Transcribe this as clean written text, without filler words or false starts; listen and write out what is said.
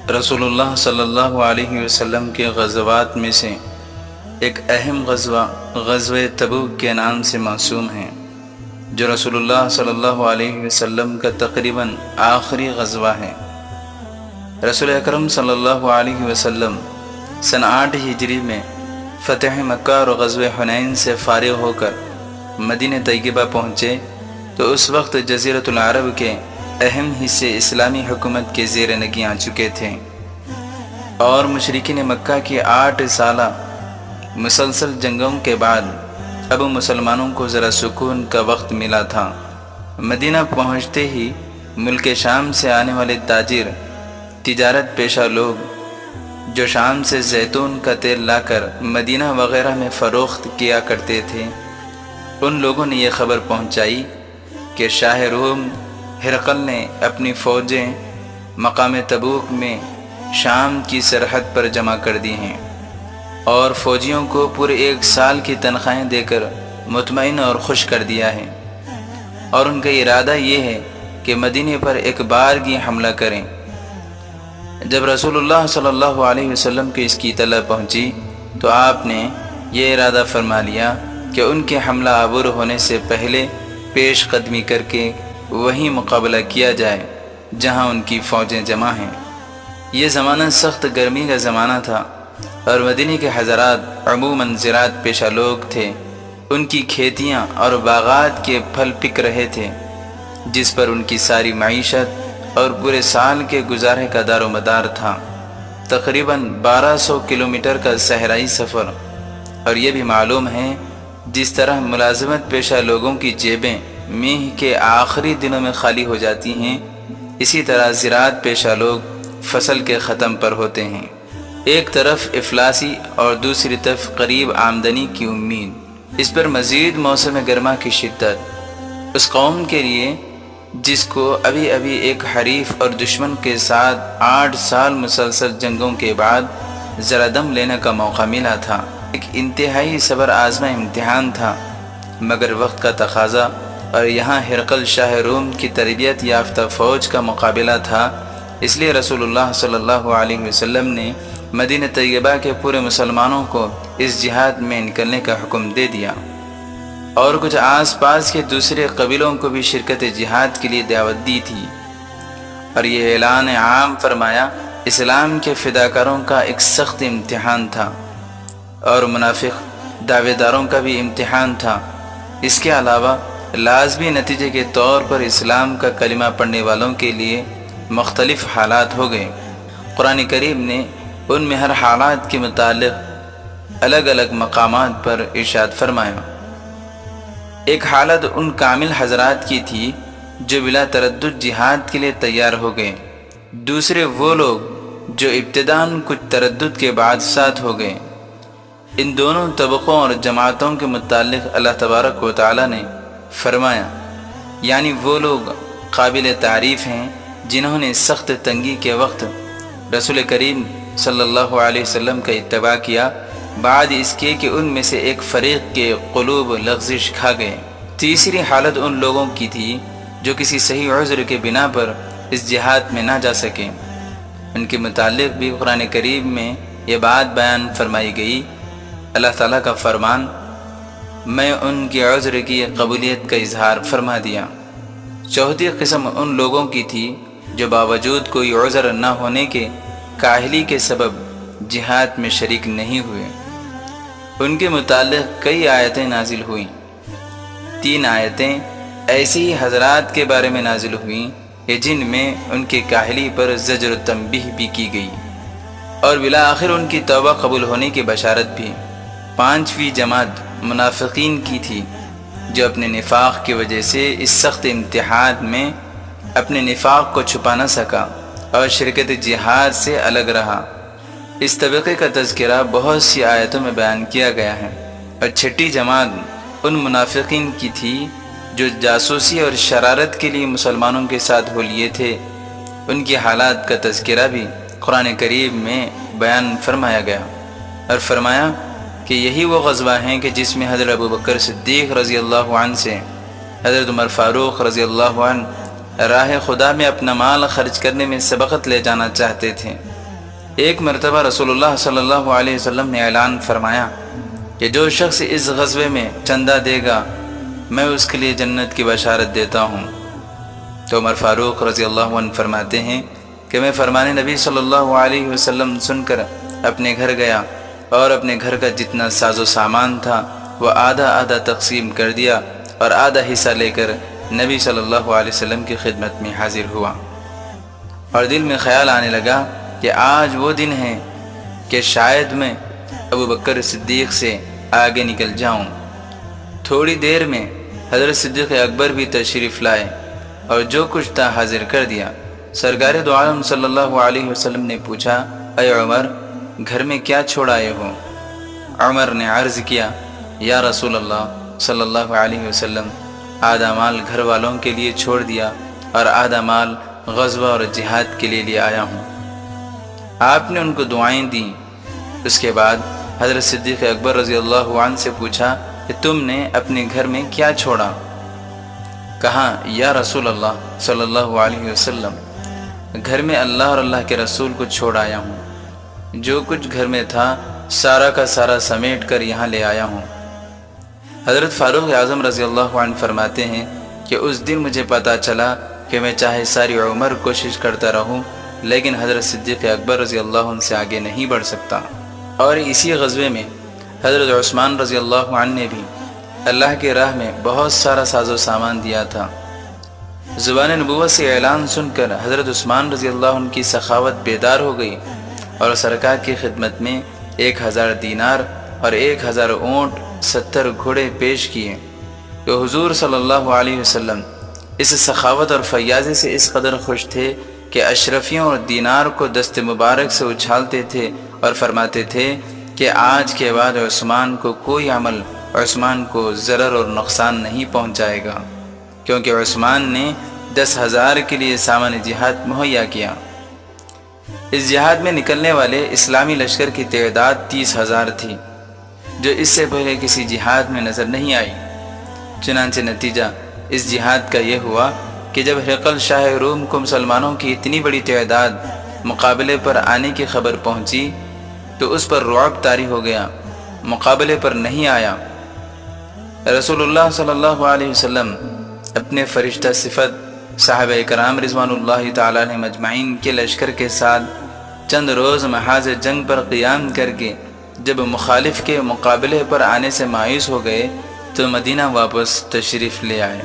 رسول صلی اللہ علیہ وسلم کے غزوات میں سے ایک اہم غزوہ غزوہ تبوک کے نام سے موسوم ہے، جو رسول اللہ صلی اللہ علیہ وسلم کا تقریباً آخری غزوہ ہے۔ رسول اکرم صلی اللہ علیہ وسلم سن 8 ہجری میں فتح مکہ اور غزوہ حنین سے فارغ ہو کر مدینہ طیبہ پہنچے تو اس وقت جزیرۃ العرب کے اہم حصے اسلامی حکومت کے زیر نگیں آ چکے تھے، اور مشرکین مکہ کی 8 سالہ مسلسل جنگوں کے بعد اب مسلمانوں کو ذرا سکون کا وقت ملا تھا۔ مدینہ پہنچتے ہی ملک شام سے آنے والے تاجر، تجارت پیشہ لوگ جو شام سے زیتون کا تیل لا کر مدینہ وغیرہ میں فروخت کیا کرتے تھے، ان لوگوں نے یہ خبر پہنچائی کہ شاہ روم ہرقل نے اپنی فوجیں مقام تبوک میں شام کی سرحد پر جمع کر دی ہیں، اور فوجیوں کو پورے 1 سال کی تنخواہیں دے کر مطمئن اور خوش کر دیا ہے، اور ان کا ارادہ یہ ہے کہ مدینے پر ایک بارگی حملہ کریں۔ جب رسول اللہ صلی اللہ علیہ وسلم کو اس کی اطلاع پہنچی تو آپ نے یہ ارادہ فرما لیا کہ ان کے حملہ آور ہونے سے پہلے پیش قدمی کر کے وہیں مقابلہ کیا جائے جہاں ان کی فوجیں جمع ہیں۔ یہ زمانہ سخت گرمی کا زمانہ تھا، اور مدینہ کے حضرات عموماً زراعت پیشہ لوگ تھے۔ ان کی کھیتیاں اور باغات کے پھل پک رہے تھے، جس پر ان کی ساری معیشت اور پورے سال کے گزارے کا دار و مدار تھا۔ تقریباً 1200 کلومیٹر کا صحرائی سفر، اور یہ بھی معلوم ہے جس طرح ملازمت پیشہ لوگوں کی جیبیں مئی کے آخری دنوں میں خالی ہو جاتی ہیں، اسی طرح زراعت پیشہ لوگ فصل کے ختم پر ہوتے ہیں۔ ایک طرف افلاسی اور دوسری طرف قریب آمدنی کی امید، اس پر مزید موسم گرما کی شدت۔ اس قوم کے لیے جس کو ابھی ایک حریف اور دشمن کے ساتھ 8 سال مسلسل جنگوں کے بعد ذرا دم لینے کا موقع ملا تھا، ایک انتہائی صبر آزما امتحان تھا، مگر وقت کا تقاضا اور یہاں ہرقل شاہ روم کی تربیت یافتہ فوج کا مقابلہ تھا، اس لیے رسول اللہ صلی اللہ علیہ وسلم نے مدینہ طیبہ کے پورے مسلمانوں کو اس جہاد میں نکلنے کا حکم دے دیا، اور کچھ آس پاس کے دوسرے قبیلوں کو بھی شرکت جہاد کے لیے دعوت دی تھی، اور یہ اعلان عام فرمایا اسلام کے فداکاروں کا ایک سخت امتحان تھا، اور منافق دعوے داروں کا بھی امتحان تھا۔ اس کے علاوہ لازمی نتیجے کے طور پر اسلام کا کلمہ پڑھنے والوں کے لیے مختلف حالات ہو گئے۔ قرآن کریم نے ان میں ہر حالات کے متعلق الگ الگ مقامات پر ارشاد فرمایا۔ ایک حالت ان کامل حضرات کی تھی جو بلا تردد جہاد کے لیے تیار ہو گئے، دوسرے وہ لوگ جو ابتداً کچھ تردد کے بعد ساتھ ہو گئے۔ ان دونوں طبقوں اور جماعتوں کے متعلق اللہ تبارک و تعالی نے فرمایا، یعنی وہ لوگ قابل تعریف ہیں جنہوں نے سخت تنگی کے وقت رسول کریم صلی اللہ علیہ وسلم کا اتباع کیا، بعد اس کے کہ ان میں سے ایک فریق کے قلوب لغزش کھا گئے۔ تیسری حالت ان لوگوں کی تھی جو کسی صحیح عذر کے بنا پر اس جہاد میں نہ جا سکیں۔ ان کے متعلق بھی قرآن کریم میں یہ بات بیان فرمائی گئی۔ اللہ تعالیٰ کا فرمان، میں ان کے عذر کی قبولیت کا اظہار فرما دیا۔ چوتھی قسم ان لوگوں کی تھی جو باوجود کوئی عذر نہ ہونے کے کاہلی کے سبب جہاد میں شریک نہیں ہوئے۔ ان کے متعلق کئی آیتیں نازل ہوئیں۔ 3 آیتیں ایسی ہی حضرات کے بارے میں نازل ہوئیں کہ جن میں ان کے کاہلی پر زجر و تنبیہ بھی کی گئی، اور بالآخر ان کی توبہ قبول ہونے کی بشارت بھی۔ 5ویں جماعت منافقین کی تھی جو اپنے نفاق کی وجہ سے اس سخت امتحان میں اپنے نفاق کو چھپا نہ سکا اور شرکت جہاد سے الگ رہا۔ اس طبقے کا تذکرہ بہت سی آیتوں میں بیان کیا گیا ہے، اور چھٹی جماعت ان منافقین کی تھی جو جاسوسی اور شرارت کے لیے مسلمانوں کے ساتھ ہو لیے تھے۔ ان کی حالات کا تذکرہ بھی قرآن کریم میں بیان فرمایا گیا، اور فرمایا کہ یہی وہ غزوہ ہیں کہ جس میں حضرت ابوبکر صدیق رضی اللہ عنہ سے حضرت عمر فاروق رضی اللہ عنہ راہ خدا میں اپنا مال خرچ کرنے میں سبقت لے جانا چاہتے تھے۔ ایک مرتبہ رسول اللہ صلی اللہ علیہ وسلم نے اعلان فرمایا کہ جو شخص اس غزوے میں چندہ دے گا میں اس کے لیے جنت کی بشارت دیتا ہوں۔ تو عمر فاروق رضی اللہ عنہ فرماتے ہیں کہ میں فرمان نبی صلی اللہ علیہ وسلم سن کر اپنے گھر گیا اور اپنے گھر کا جتنا ساز و سامان تھا وہ آدھا آدھا تقسیم کر دیا اور آدھا حصہ لے کر نبی صلی اللہ علیہ وسلم کی خدمت میں حاضر ہوا، اور دل میں خیال آنے لگا کہ آج وہ دن ہے کہ شاید میں ابوبکر صدیق سے آگے نکل جاؤں۔ تھوڑی دیر میں حضرت صدیق اکبر بھی تشریف لائے اور جو کچھ تھا حاضر کر دیا۔ سرکار دو عالم صلی اللہ علیہ وسلم نے پوچھا، اے عمر، گھر میں کیا چھوڑ آئے ہو؟ عمر نے عرض کیا، یا رسول اللہ صلی اللہ علیہ وسلم، آدھا مال گھر والوں کے لیے چھوڑ دیا اور آدھا مال غزوہ اور جہاد کے لیے لے آیا ہوں۔ آپ نے ان کو دعائیں دیں۔ اس کے بعد حضرت صدیق اکبر رضی اللہ عنہ سے پوچھا کہ تم نے اپنے گھر میں کیا چھوڑا؟ کہا، یا رسول اللہ صلی اللہ علیہ وسلم، گھر میں اللہ اور اللہ کے رسول کو چھوڑ آیا ہوں، جو کچھ گھر میں تھا سارا کا سارا سمیٹ کر یہاں لے آیا ہوں۔ حضرت فاروق اعظم رضی اللہ عنہ فرماتے ہیں کہ اس دن مجھے پتہ چلا کہ میں چاہے ساری عمر کوشش کرتا رہوں لیکن حضرت صدیق اکبر رضی اللہ عنہ سے آگے نہیں بڑھ سکتا۔ اور اسی غزوے میں حضرت عثمان رضی اللہ عنہ نے بھی اللہ کے راہ میں بہت سارا ساز و سامان دیا تھا۔ زبان نبوت سے اعلان سن کر حضرت عثمان رضی اللہ عنہ کی سخاوت بیدار ہو گئی اور سرکار کی خدمت میں 1000 دینار اور 1000 اونٹ 70 گھوڑے پیش کیے۔ کہ حضور صلی اللہ علیہ وسلم اس سخاوت اور فیاضی سے اس قدر خوش تھے کہ اشرفیوں اور دینار کو دست مبارک سے اچھالتے تھے اور فرماتے تھے کہ آج کے بعد عثمان کو کوئی عمل عثمان کو ضرر اور نقصان نہیں پہنچائے گا، کیونکہ عثمان نے 10,000 کے لیے سامان جہاد مہیا کیا۔ اس جہاد میں نکلنے والے اسلامی لشکر کی تعداد 30,000 تھی، جو اس سے پہلے کسی جہاد میں نظر نہیں آئی۔ چنانچہ نتیجہ اس جہاد کا یہ ہوا کہ جب ہرقل شاہ روم کو مسلمانوں کی اتنی بڑی تعداد مقابلے پر آنے کی خبر پہنچی تو اس پر رعب طاری ہو گیا، مقابلے پر نہیں آیا۔ رسول اللہ صلی اللہ علیہ وسلم اپنے فرشتہ صفت صحابہ کرام رضوان اللہ تعالیٰ عنہم مجمعین کے لشکر کے ساتھ چند روز محاذ جنگ پر قیام کر کے جب مخالف کے مقابلے پر آنے سے مایوس ہو گئے تو مدینہ واپس تشریف لے آئے۔